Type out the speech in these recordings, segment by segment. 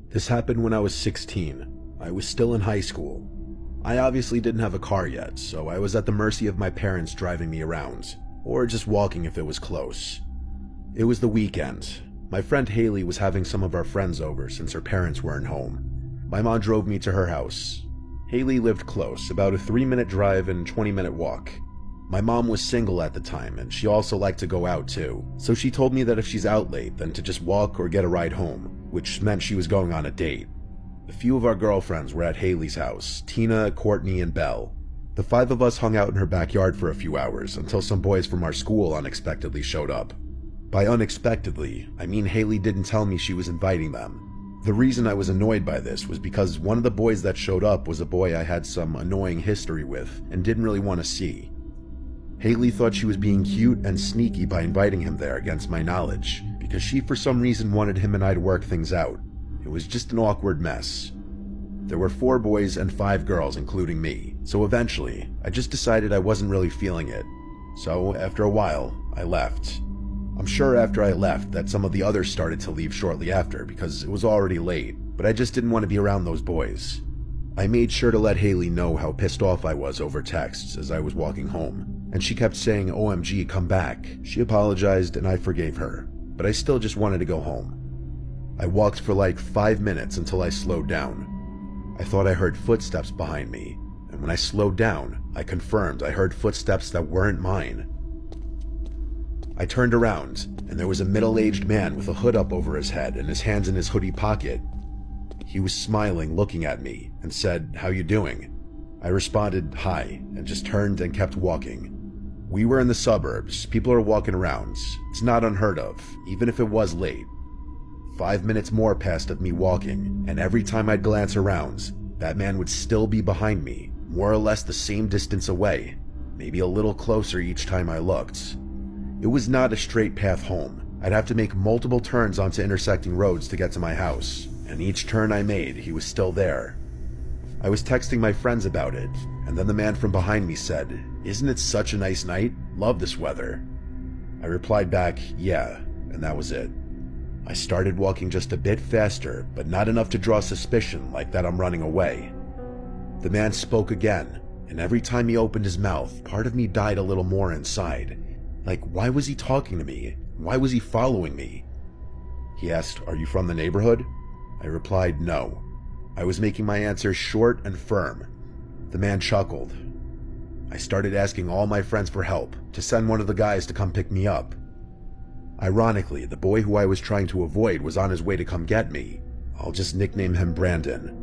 This happened when I was 16. I was still in high school. I obviously didn't have a car yet, so I was at the mercy of my parents driving me around, or just walking if it was close. It was the weekend. My friend Haley was having some of our friends over since her parents weren't home. My mom drove me to her house. Haley lived close, about a 3-minute drive and 20-minute walk. My mom was single at the time, and she also liked to go out too, so she told me that if she's out late, then to just walk or get a ride home, which meant she was going on a date. A few of our girlfriends were at Haley's house, Tina, Courtney, and Belle. The 5 of us hung out in her backyard for a few hours until some boys from our school unexpectedly showed up. By unexpectedly, I mean Haley didn't tell me she was inviting them. The reason I was annoyed by this was because one of the boys that showed up was a boy I had some annoying history with and didn't really want to see. Haley thought she was being cute and sneaky by inviting him there against my knowledge, because she for some reason wanted him and I to work things out. It was just an awkward mess. There were 4 boys and 5 girls, including me, so eventually, I just decided I wasn't really feeling it. So, after a while, I left. I'm sure after I left that some of the others started to leave shortly after because it was already late, but I just didn't want to be around those boys. I made sure to let Haley know how pissed off I was over texts as I was walking home, and she kept saying, "OMG, come back." She apologized and I forgave her, but I still just wanted to go home. I walked for like 5 minutes until I slowed down. I thought I heard footsteps behind me, and when I slowed down, I confirmed I heard footsteps that weren't mine. I turned around, and there was a middle-aged man with a hood up over his head and his hands in his hoodie pocket. He was smiling, looking at me, and said, "How you doing?" I responded, "Hi," and just turned and kept walking. We were in the suburbs, people are walking around. It's not unheard of, even if it was late. 5 minutes more passed of me walking, and every time I'd glance around, that man would still be behind me, more or less the same distance away, maybe a little closer each time I looked. It was not a straight path home. I'd have to make multiple turns onto intersecting roads to get to my house, and each turn I made, he was still there. I was texting my friends about it, and then the man from behind me said, "Isn't it such a nice night? Love this weather." I replied back, "Yeah," and that was it. I started walking just a bit faster, but not enough to draw suspicion like that I'm running away. The man spoke again, and every time he opened his mouth, part of me died a little more inside. Like, why was he talking to me? Why was he following me? He asked, "Are you from the neighborhood?" I replied, "No." I was making my answer short and firm. The man chuckled. I started asking all my friends for help, to send one of the guys to come pick me up. Ironically, the boy who I was trying to avoid was on his way to come get me. I'll just nickname him Brandon.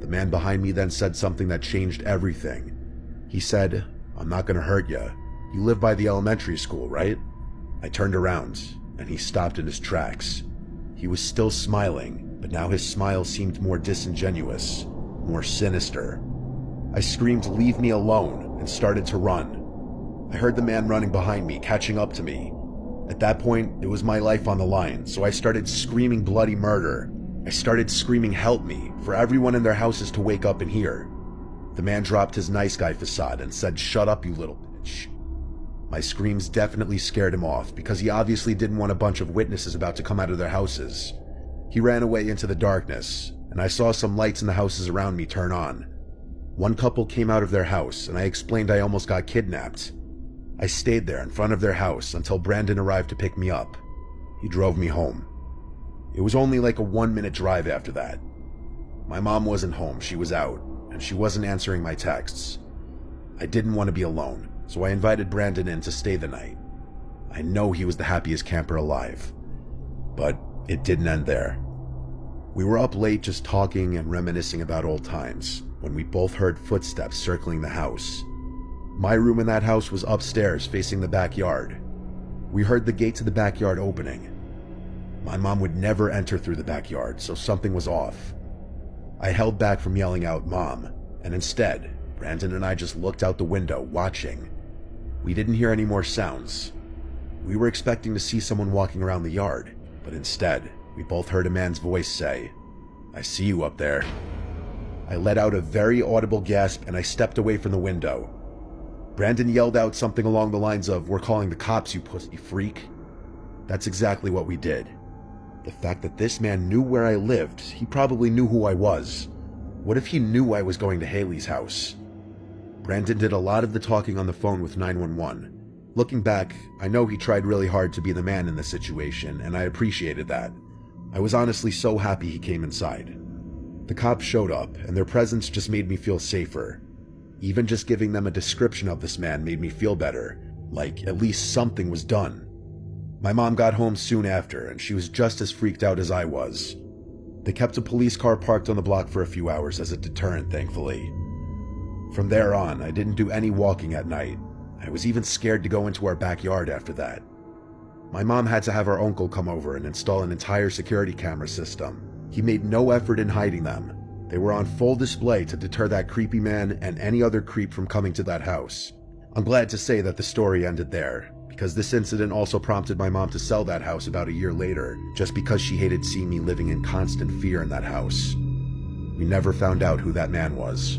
The man behind me then said something that changed everything. He said, "I'm not gonna hurt ya. You live by the elementary school, right?" I turned around, and he stopped in his tracks. He was still smiling, but now his smile seemed more disingenuous, more sinister. I screamed, "Leave me alone," and started to run. I heard the man running behind me, catching up to me. At that point, it was my life on the line, so I started screaming bloody murder. I started screaming, "Help me," for everyone in their houses to wake up and hear. The man dropped his nice guy facade and said, "Shut up, you little bitch." My screams definitely scared him off because he obviously didn't want a bunch of witnesses about to come out of their houses. He ran away into the darkness, and I saw some lights in the houses around me turn on. One couple came out of their house, and I explained I almost got kidnapped. I stayed there in front of their house until Brandon arrived to pick me up. He drove me home. It was only like a 1-minute drive after that. My mom wasn't home, she was out, and she wasn't answering my texts. I didn't want to be alone, so I invited Brandon in to stay the night. I know he was the happiest camper alive. But it didn't end there. We were up late just talking and reminiscing about old times when we both heard footsteps circling the house. My room in that house was upstairs facing the backyard. We heard the gate to the backyard opening. My mom would never enter through the backyard, so something was off. I held back from yelling out, "Mom," and instead, Brandon and I just looked out the window, watching. We didn't hear any more sounds. We were expecting to see someone walking around the yard, but instead, we both heard a man's voice say, "I see you up there." I let out a very audible gasp and I stepped away from the window. Brandon yelled out something along the lines of, "We're calling the cops, you pussy freak." That's exactly what we did. The fact that this man knew where I lived, he probably knew who I was. What if he knew I was going to Haley's house? Brandon did a lot of the talking on the phone with 911. Looking back, I know he tried really hard to be the man in the situation, and I appreciated that. I was honestly so happy he came inside. The cops showed up, and their presence just made me feel safer. Even just giving them a description of this man made me feel better, like at least something was done. My mom got home soon after, and she was just as freaked out as I was. They kept a police car parked on the block for a few hours as a deterrent, thankfully. From there on, I didn't do any walking at night. I was even scared to go into our backyard after that. My mom had to have our uncle come over and install an entire security camera system. He made no effort in hiding them. They were on full display to deter that creepy man and any other creep from coming to that house. I'm glad to say that the story ended there, because this incident also prompted my mom to sell that house about a year later, just because she hated seeing me living in constant fear in that house. We never found out who that man was.